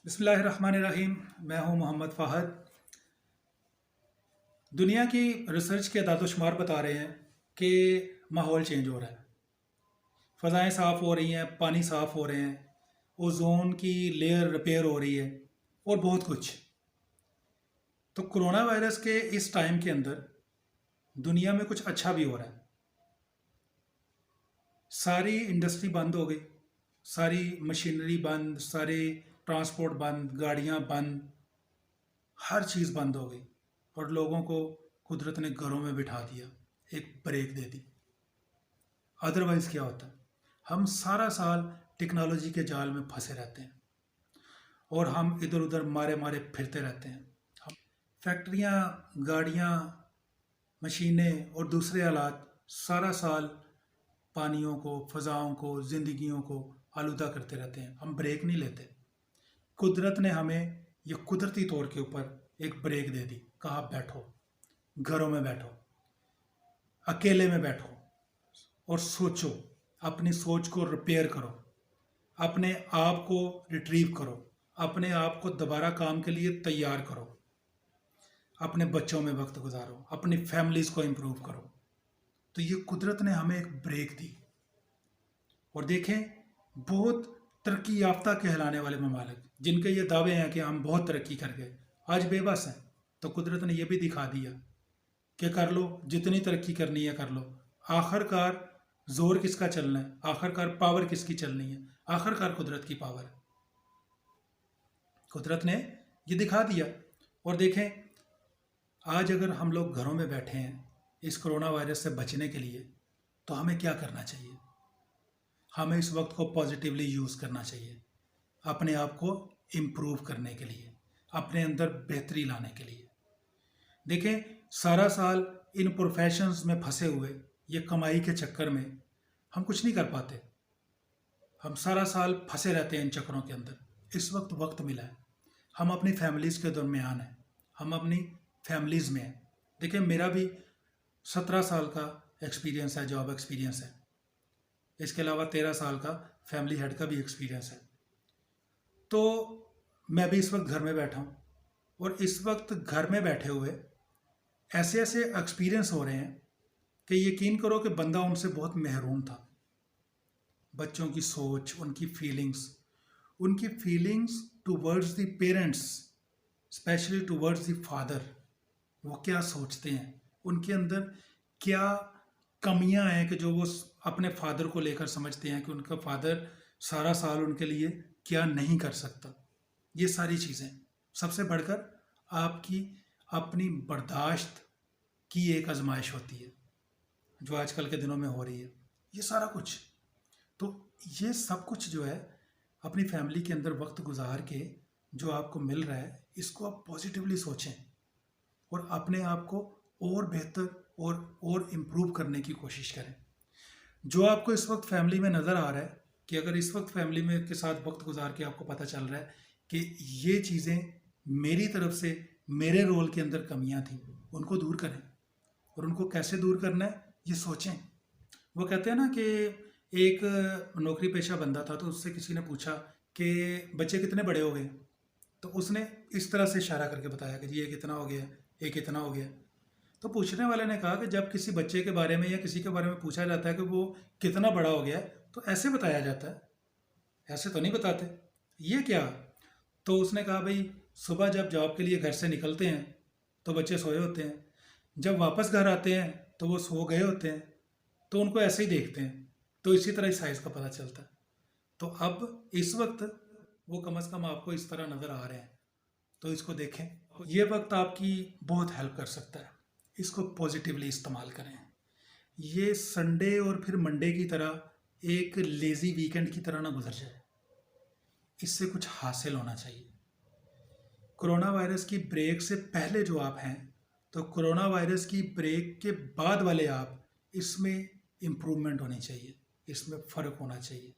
बिस्मिल्लाहिर्रहमानिर्रहीम। मैं हूं मोहम्मद फ़ाहद। दुनिया की रिसर्च के दादोशुमार बता रहे हैं कि माहौल चेंज हो रहा है। फ़ज़ाएँ साफ़ हो रही हैं, पानी साफ़ हो रहे हैं, ओज़ोन की लेयर रिपेयर हो रही है और बहुत कुछ। तो कोरोना वायरस के इस टाइम के अंदर दुनिया में कुछ अच्छा भी हो रहा है। सारी इंडस्ट्री बंद हो गई, सारी मशीनरी बंद, सारे ट्रांसपोर्ट बंद, गाड़ियां बंद, हर चीज़ बंद हो गई और लोगों को कुदरत ने घरों में बिठा दिया, एक ब्रेक दे दी। अदरवाइज़ क्या होता है, हम सारा साल टेक्नोलॉजी के जाल में फंसे रहते हैं और हम इधर उधर मारे मारे फिरते रहते हैं। हम फैक्ट्रियाँ, गाड़ियाँ, मशीनें और दूसरे आलात सारा साल पानियों को, फ़ज़ाओं को, ज़िंदगियों को आलूदा करते रहते हैं। हम ब्रेक नहीं लेते। कुदरत ने हमें ये कुदरती तौर के ऊपर एक ब्रेक दे दी, कहा बैठो, घरों में बैठो, अकेले में बैठो और सोचो, अपनी सोच को रिपेयर करो, अपने आप को रिट्रीव करो, अपने आप को दोबारा काम के लिए तैयार करो, अपने बच्चों में वक्त गुजारो, अपनी फैमिलीज़ को इम्प्रूव करो। तो ये कुदरत ने हमें एक ब्रेक दी। और देखें, बहुत तरक्की याफ्ता कहलाने वाले ममालिक जिनके ये दावे हैं कि हम बहुत तरक्की कर गए, आज बेबस हैं। तो कुदरत ने यह भी दिखा दिया कि कर लो, जितनी तरक्की करनी है कर लो। आखिरकार जोर किसका चलना है, आखिरकार पावर किसकी चलनी है, आखिरकार कुदरत की पावर है। कुदरत ने ये दिखा दिया। और देखें, आज अगर हम लोग घरों में बैठे हैं इस कोरोना वायरस से बचने के लिए, तो हमें क्या करना चाहिए? हमें इस वक्त को पॉजिटिवली यूज़ करना चाहिए, अपने आप को इम्प्रूव करने के लिए, अपने अंदर बेहतरी लाने के लिए। देखें, सारा साल इन प्रोफेशंस में फंसे हुए, ये कमाई के चक्कर में हम कुछ नहीं कर पाते। हम सारा साल फंसे रहते हैं इन चक्करों के अंदर। इस वक्त वक्त मिला है, हम अपनी फैमिलीज़ के दरमियान हैं, हम अपनी फैमिलीज़ में हैं। देखिए, मेरा भी 17 साल का एक्सपीरियंस है, जॉब एक्सपीरियंस है। इसके अलावा 13 साल का फैमिली हेड का भी एक्सपीरियंस है। तो मैं भी इस वक्त घर में बैठा हूँ और इस वक्त घर में बैठे हुए ऐसे ऐसे एक्सपीरियंस हो रहे हैं कि यकीन करो कि बंदा उनसे बहुत महरूम था। बच्चों की सोच, उनकी feelings towards the parents, specially towards the father, वो क्या सोचते हैं, उनके अंदर क्या कमियां हैं कि जो वो अपने फादर को लेकर समझते हैं कि उनका फादर सारा साल उनके लिए क्या नहीं कर सकता। ये सारी चीज़ें, सबसे बढ़कर आपकी अपनी बर्दाश्त की एक आजमाइश होती है जो आजकल के दिनों में हो रही है। ये सारा कुछ, तो ये सब कुछ जो है अपनी फैमिली के अंदर वक्त गुजार के जो आपको मिल रहा है, इसको आप पॉजिटिवली सोचें और अपने आप को और बेहतर और इम्प्रूव करने की कोशिश करें। जो आपको इस वक्त फैमिली में नज़र आ रहा है कि अगर इस वक्त फैमिली में के साथ वक्त गुजार के आपको पता चल रहा है कि ये चीज़ें मेरी तरफ से मेरे रोल के अंदर कमियां थी, उनको दूर करें। और उनको कैसे दूर करना है ये सोचें। वो कहते हैं ना कि एक नौकरी पेशा बंदा था, तो उससे किसी ने पूछा कि बच्चे कितने बड़े हो गए, तो उसने इस तरह से इशारा करके बताया कि जी ये कितना हो गया, ये कितना हो गया। तो पूछने वाले ने कहा कि जब किसी बच्चे के बारे में या किसी के बारे में पूछा जाता है कि वो कितना बड़ा हो गया, तो ऐसे बताया जाता है, ऐसे तो नहीं बताते। ये क्या? तो उसने कहा भाई, सुबह जब जॉब के लिए घर से निकलते हैं तो बच्चे सोए होते हैं, जब वापस घर आते हैं तो वो सो गए होते हैं, तो उनको ऐसे ही देखते हैं। तो इसी तरह इस साइज़ का पता चलता है। तो अब इस वक्त वो कम से कम आपको इस तरह नज़र आ रहे हैं, तो इसको देखें। ये वक्त आपकी बहुत हेल्प कर सकता है, इसको पॉजिटिवली इस्तेमाल करें। ये संडे और फिर मंडे की तरह एक लेज़ी वीकेंड की तरह ना गुजर जाए, इससे कुछ हासिल होना चाहिए। कोरोना वायरस की ब्रेक से पहले जो आप हैं, तो कोरोना वायरस की ब्रेक के बाद वाले आप, इसमें इम्प्रूवमेंट होनी चाहिए, इसमें फ़र्क होना चाहिए,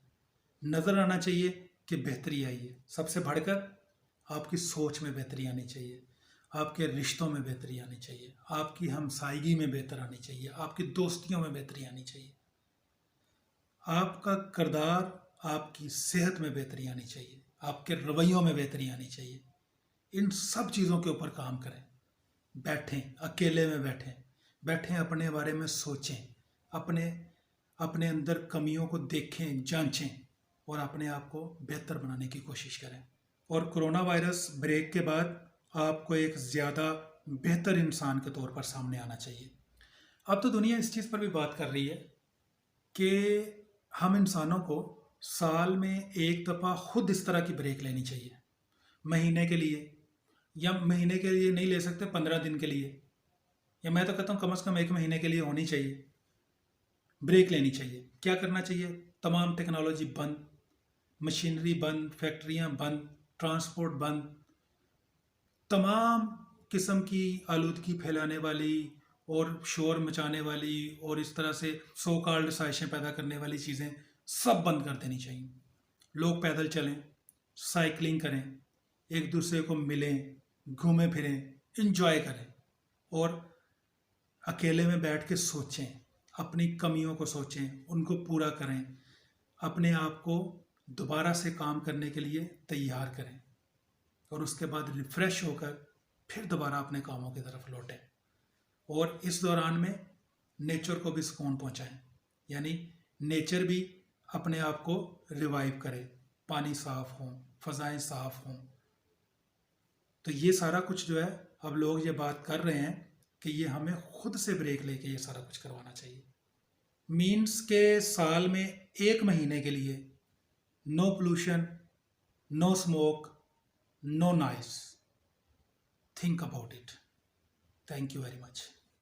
नज़र आना चाहिए कि बेहतरी आई है। सबसे बढ़कर आपकी सोच में बेहतरी आनी चाहिए, आपके रिश्तों में बेहतरी आनी चाहिए, आपकी हमसायगी में बेहतर आनी चाहिए, आपकी दोस्तियों में बेहतरी आनी चाहिए, आपका किरदार, आपकी सेहत में बेहतरी आनी चाहिए, आपके रवैयों में बेहतरी आनी चाहिए। इन सब चीज़ों के ऊपर काम करें। बैठें, अकेले में बैठें, बैठें, अपने बारे में सोचें, अपने अपने अंदर कमियों को देखें, जांचें और अपने आप को बेहतर बनाने की कोशिश करें। और कोरोना वायरस ब्रेक के बाद आपको एक ज़्यादा बेहतर इंसान के तौर पर सामने आना चाहिए। अब तो दुनिया इस चीज़ पर भी बात कर रही है कि हम इंसानों को साल में एक दफ़ा खुद इस तरह की ब्रेक लेनी चाहिए, महीने के लिए, या महीने के लिए नहीं ले सकते, 15 दिन के लिए, या मैं तो कहता हूँ कम से कम 1 महीने के लिए होनी चाहिए, ब्रेक लेनी चाहिए। क्या करना चाहिए? तमाम टेक्नोलॉजी बंद, मशीनरी बंद, फैक्ट्रियाँ बंद, ट्रांसपोर्ट बंद, तमाम किस्म की आलूदगी फैलाने वाली और शोर मचाने वाली और इस तरह से सो कॉल्ड साजिशें पैदा करने वाली चीज़ें सब बंद कर देनी चाहिए। लोग पैदल चलें, साइकिलिंग करें, एक दूसरे को मिलें, घूमें फिरें, इंजॉय करें और अकेले में बैठ के सोचें, अपनी कमियों को सोचें, उनको पूरा करें, अपने आप को दोबारा से काम करने के लिए तैयार करें और उसके बाद रिफ़्रेश होकर फिर दोबारा अपने कामों की तरफ लौटें। और इस दौरान में नेचर को भी सुकून पहुंचाएं, यानी नेचर भी अपने आप को रिवाइव करे, पानी साफ़ हो, फ़ज़ाएं साफ़ हों। तो ये सारा कुछ जो है, अब लोग ये बात कर रहे हैं कि ये हमें खुद से ब्रेक लेके ये सारा कुछ करवाना चाहिए। मीन्स के साल में 1 महीने के लिए no pollution, no smoke, no noise. Think about it. Thank you very much.